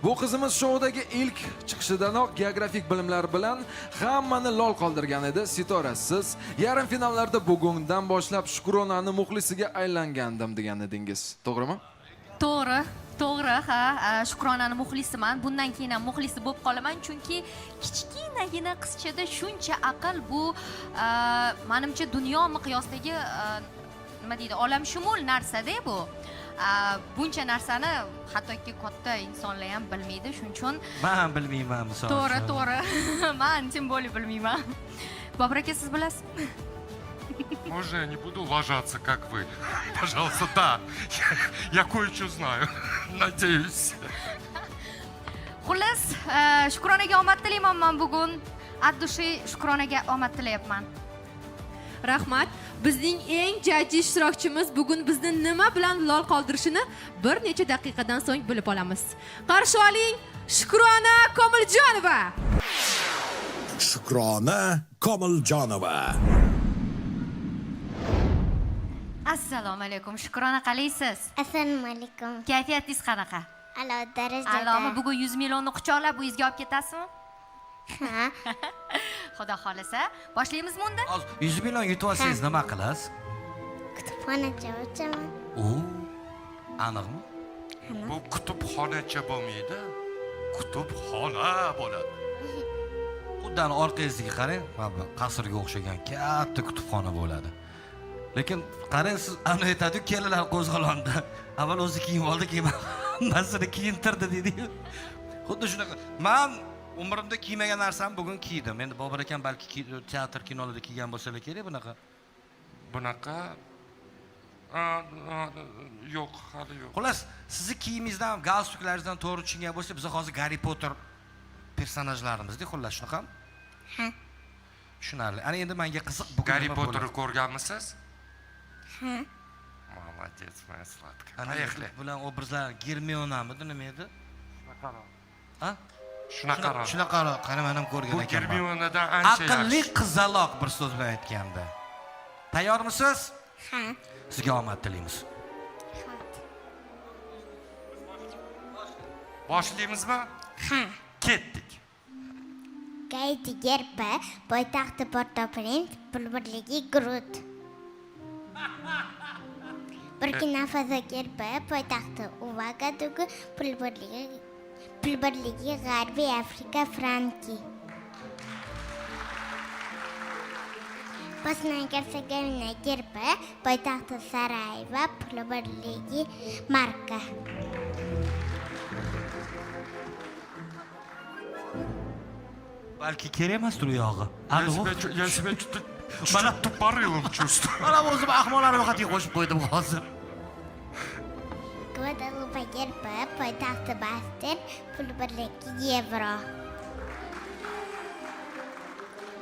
Bu qizimiz shoudagi ilk chiqishidanoq geografik bilimlar bilan hammani lol qoldirgan edi. Sitora, siz yarim finallarda bugundan boshlab Shukronani muxlisiga aylangandim degan edingiz. To'g'rimi? To'g'ri, ha, Shukronani muxlisiman. Bundan keyin ham muxlisi bo'lib qolaman, chunki kichkinagina qizchada shuncha aql bu menimcha dunyo miqyosidagi nima deydi, olamshumul narsa-da bu. Buncha narsani hattoki katta insonlar ham bilmaydi, shuning uchun men bilmayman misol. To'g'ri. Men tim bo'lib bilmayman. Bobur aka, siz bilasiz? Можно я не буду ложаться, как вы? Пожалуйста, да. Я кое-что знаю. Надеюсь. Xullas, Shukronaga omad tilayman men bugun. Addushi Shukronaga omad tilayapman. Rahmat. Bizning eng jajji ishtirokchimiz bugun bizni nima bilan lol qoldirishini bir necha daqiqadan so'ng bilib olamiz. Qarshi oling, Shukrona Komiljonova. Shukrona Komiljonova. Assalomu alaykum. Shukrona, qalaysiz? Assalomu alaykum. Kayfiyatingiz qanaqa? A'lo darajada. A'lomi, bugun 100 millionni quchoqlab uyingizga olib ketasizmi? Ha. Xudo xolasa, boshlaymizmi unda? 100 million yutib olsangiz nima qilasiz? Kutubxonacha o'chaman. Aniqmi? Bu kutubxonacha bo'lmaydi. Kutubxona bo'ladi. Xuddan orqangizga qarang, mana qasrga o'xshagan katta kutubxona bo'ladi. Lekin qarang, siz ana aytadi-ku, kelalar qo'zg'alonda. Avval o'zi kiyib oldi, keyin hammasini kiyintirdi deydi-ku. Xuddi shunaqa. Men umrimda kiymagan narsani bugun kiydim. Endi Bobur akam balki teatr, kinolarda kiygan bo'lsa kerak bunaqa. Bunaqa yo'q, hali yo'q. Xullas, sizni kiyimingizdan, galstuklaringizdan to'g'ri tushungan bo'lsa, biz hozir Harry Potter personajlarimizda, xullas shunaqami? Ha. Tushunarli. Ana endi menga qiziq, bugun Harry Potterni ko'rganmisiz? Ha. Молодец, моя сладкая. Ana Поехали. bilan obrazlar Germionamidi, nima edi? Ha? Shunaqaroq. Shunaqaroq, qani men ham ko'rgan Bu ekanman. Germionadan ancha Aqlli yaxshi. qizaloq bir so'z bilan aytganda. Tayyormisiz? Ha. Sizga omad tilaymiz. Boshlaymizmi? Ha. Ketdik. Gaiti gerpa, poytaxti Port-au-Prince, pulbirligi Grut. Burkina Faso gerpa, poytaxti Ouagadougou, pulbirligi G'arbiy Afrika Franki. Bosnia-Hersegovina gerpa, poytaxti Sarajevo, pulbirligi Marka. Balki kerak emasdir u yog'i. Я себя что-то тупорылым чувствую. Mana o'zim ahmoqlarni xatiga qo'shib qo'ydim hozir. Guadalupe gerpa, poytaxti Bastel, pulbirligi Yevro.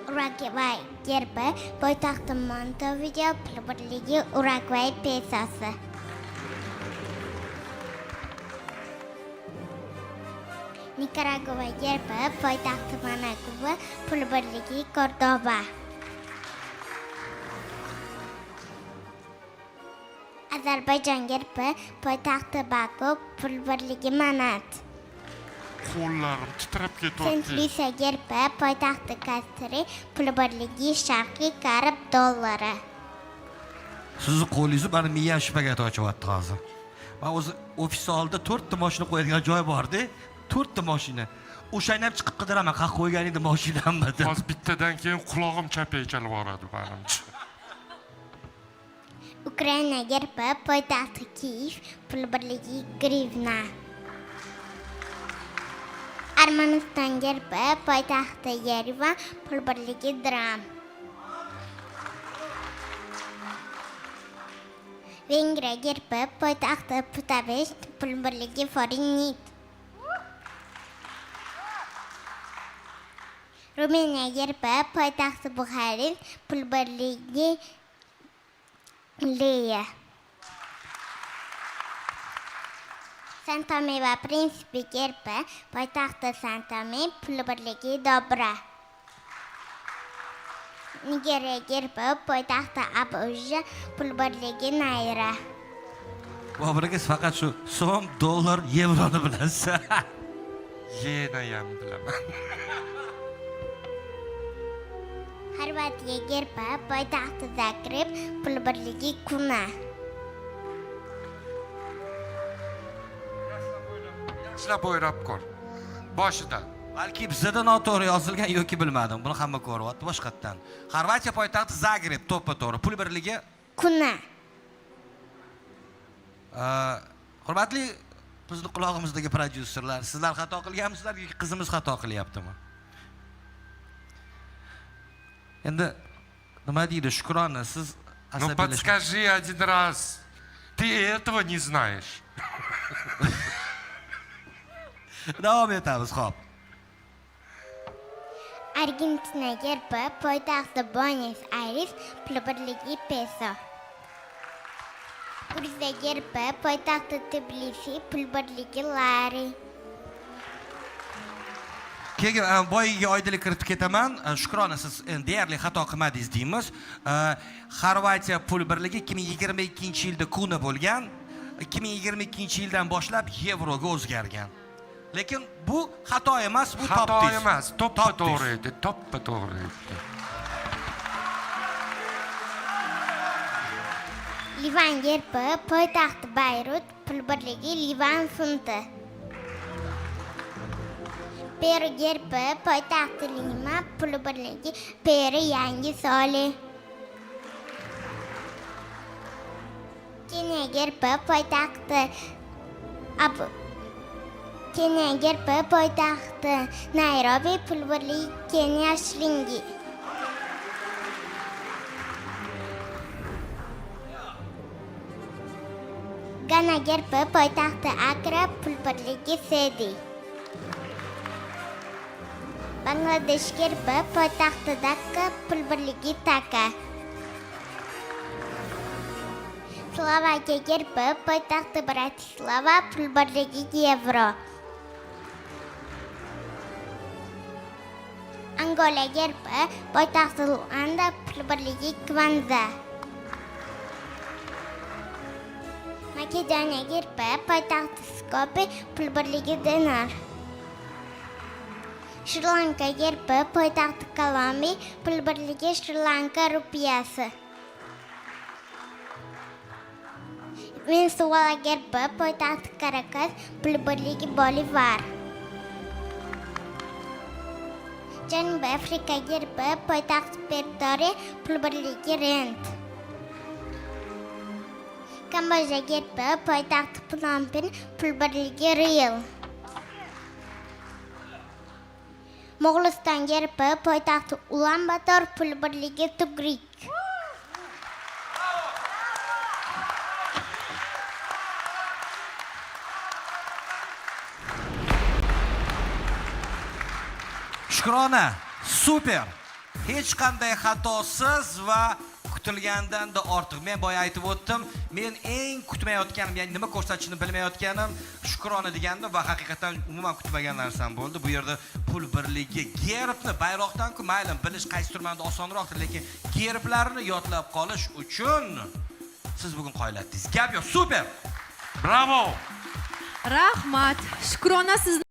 Uruguay gerpa, poytaxti Montevideo, pulbirligi Uruguay pesosi. Nicaragua gerpa, poytaxti Managua, pulbirligi Cordoba. Ozarbayjon gerpa, poytaxti Baku, pulbirligi Manat. Qo'llarim titrab ketyapti. Saint-Lucia gerpa, poytaxti Kastri, pulbirligi Sharqiy Karib dollari. Sizni qo'lingizni meni miyam shpagat ochyapti hozir. Men o'zi ofis oldida 4 ta mashina qo'yadigan joy bor-da. 4 ta mashina. O'shani ham chiqib qidiraman, qaq qo'ygan edi mashinamni. Hozir bittadan keyin qulog'im chapay chalib boradi menimcha. Ukraina gerpa, poytaxti Kiev, pulbirligi Grivna. Armaniston gerpa, poytaxti Yerevan, pulbirligi Dram. Vengriya gerpa, poytaxti Budapest, pulbirligi Forinit. Ruminiya gerpa, poytaxti Buxarest, pulbirligi Leya. Saint-Tome va Principe gerpa, poytaxti Saint-Tome, pulbirligi Dobra. Nigeriya gerpa, poytaxti Abuja, pulbirligi Nayra. Bobur aka, faqat shu so'm, dollar, yevroni bilasiz. Yenayam bilaman. Xorvatiya gerbi poytaxti Zagreb, pul birligi kuni. Yaxshilab o'ylab ko'r. Boshidan. Balki bizda noto'g'ri yozilgan yoki bilmadim. Buni hamma ko'ryapti boshqatdan. Xorvatiya poytaxti Zagreb, to'ppa-to'g'ri. Pul birligi Kuni. hurmatli bizni qulog'imizdagi prodyuserlar, sizlar xato qilganmisizlar yoki qizimiz xato qilyaptimi? Endi nima deydi Shukrona, siz Ну asabiylashib подскажи один раз. Ты этого не знаешь. davom etamiz, xo'p. Argentina gerbi poytaxti Buenos Aires, pul birligi peso. Gruziya gerbi poytaxti Tbilisi, pul birligi lari. Keyin boyiga oydinlik kiritib ketaman. Shukrona, siz deyarli xato qilmadingiz deymiz. Xorvatiya pul birligi 2022-yilda kuna bo'lgan. 2022-yildan boshlab yevroga o'zgargan. Lekin bu xato emas, bu Xato topdingiz. emas, to'ppa-to'g'ri edi, to'ppa-to'g'ri edi. Livan gerbi poytaxti Bayrut, pul birligi Livan funti. Peru gerbi poytaxti Lima, pul birligi Peru yangi soli. Keniya gerbi poytaxti Keniya gerbi poytaxti Nairobi, pul birligi Keniya shilingi. Gana gerbi poytaxti Accra, pul birligi Sedi. Bangladesh gerbi poytaxti Dhaka, pul birligi Taka. Slovakiya gerbi poytaxti Bratislava, pul birligi yevro. Angola gerbi poytaxti Luanda, pul birligi Kwanza. Makedoniya gerbi poytaxti Skopje, pul birligi dinar. Shri Lanka gerbi poytaxti Kolumbiya, pul birligi Shri Lanka rupiyasi. Venezuela gerbi poytaxti Caracas, pul birligi Bolivar. Janubiy Afrika gerbi poytaxti Pretoria, pul birligi Rand. Kamboja gerbi poytaxti Phnom Penh, pul birligi Riel. Mo'g'uliston gerbi poytaxti Ulan-Bator, pul birligi Tugrik. Shukrona, super. Hech qanday xatosiz va kutilgandan da ortiq. Men boya aytib o'tdim, men eng kutmayotganim, ya'ni nima ko'rsatishni bilmayotganim Shukrona degandim va haqiqatan umuman kutmagan narsam bo'ldi. Bu yerda pul birligi, gerbni, bayroqdan-ku mayli bilish qaysi turmanda osonroqdir, lekin gerblarni yodlab qolish uchun siz bugun qoyillatdingiz. Gap yo'q, super. Bravo! Rahmat. Shukrona sizni